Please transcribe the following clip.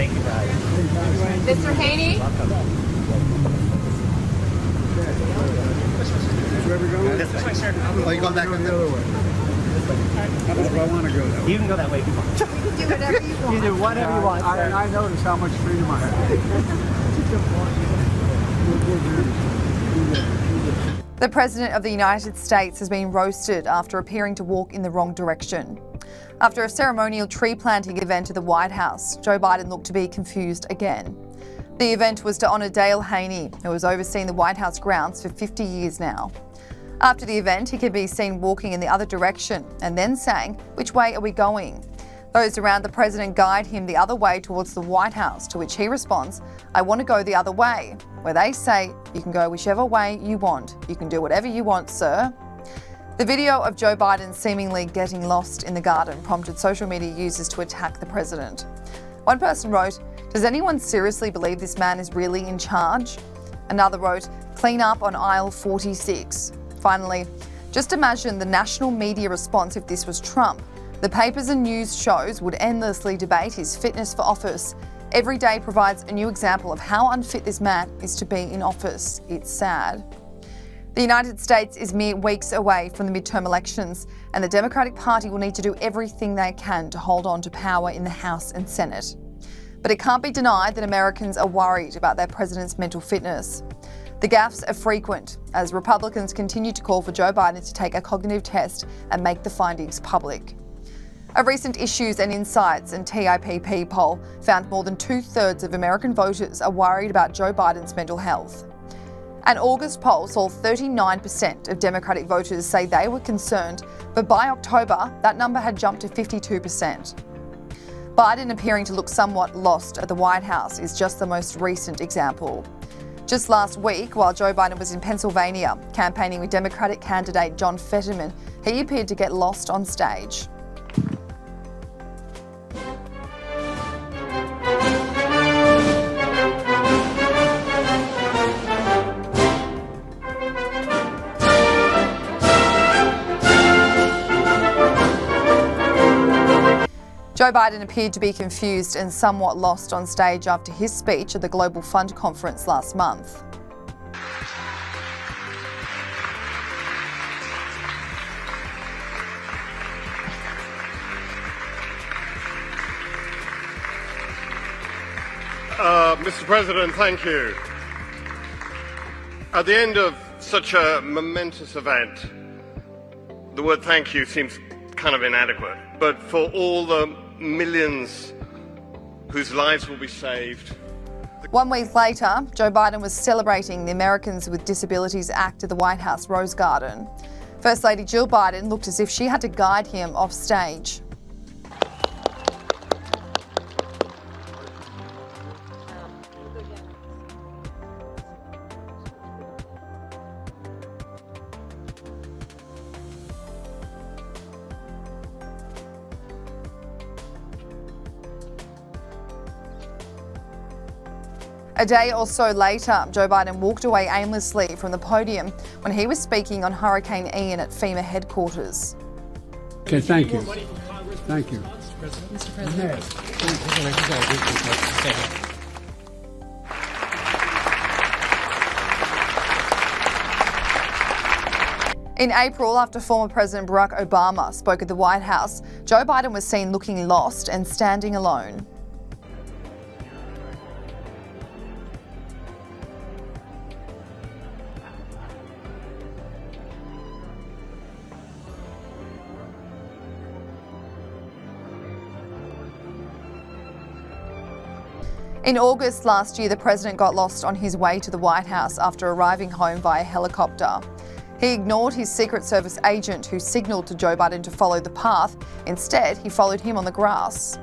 Thank you, guys. Mr. Haney? This way, sir. Oh, you going back on the other way? I want to go that way. You can go that way if you want. Do whatever you want. You do whatever you want, sir. I notice how much freedom I have. The President of the United States has been roasted after appearing to walk in the wrong direction. After a ceremonial tree planting event at the White House, Joe Biden looked to be confused again. The event was to honour Dale Haney, who has overseen the White House grounds for 50 years now. After the event, he could be seen walking in the other direction and then saying, "Which way are we going?" Those around the president guide him the other way towards the White House, to which he responds, "I want to go the other way," where they say, "You can go whichever way you want. You can do whatever you want, sir." The video of Joe Biden seemingly getting lost in the garden prompted social media users to attack the president. One person wrote, "Does anyone seriously believe this man is really in charge?" Another wrote, "Clean up on aisle 46. Finally, just imagine the national media response if this was Trump. The papers and news shows would endlessly debate his fitness for office. Every day provides a new example of how unfit this man is to be in office. It's sad." The United States is mere weeks away from the midterm elections, and the Democratic Party will need to do everything they can to hold on to power in the House and Senate. But it can't be denied that Americans are worried about their president's mental fitness. The gaffes are frequent as Republicans continue to call for Joe Biden to take a cognitive test and make the findings public. A recent Issues and Insights and TIPP poll found more than 2/3 of American voters are worried about Joe Biden's mental health. An August poll saw 39% of Democratic voters say they were concerned, but by October, that number had jumped to 52%. Biden appearing to look somewhat lost at the White House is just the most recent example. Just last week, while Joe Biden was in Pennsylvania campaigning with Democratic candidate John Fetterman, he appeared to get lost on stage. Joe Biden appeared to be confused and somewhat lost on stage after his speech at the Global Fund Conference last month. Mr. President, thank you. At the end of such a momentous event, the word thank you seems kind of inadequate. But for all the millions whose lives will be saved. 1 week later, Joe Biden was celebrating the Americans with Disabilities Act at the White House Rose Garden. First Lady Jill Biden looked as if she had to guide him off stage. A day or so later, Joe Biden walked away aimlessly from the podium when he was speaking on Hurricane Ian at FEMA headquarters. Okay, thank you. Thank you. Mr. President. In April, after former President Barack Obama spoke at the White House, Joe Biden was seen looking lost and standing alone. In August last year, the president got lost on his way to the White House after arriving home via helicopter. He ignored his Secret Service agent who signalled to Joe Biden to follow the path. Instead, he followed him on the grass.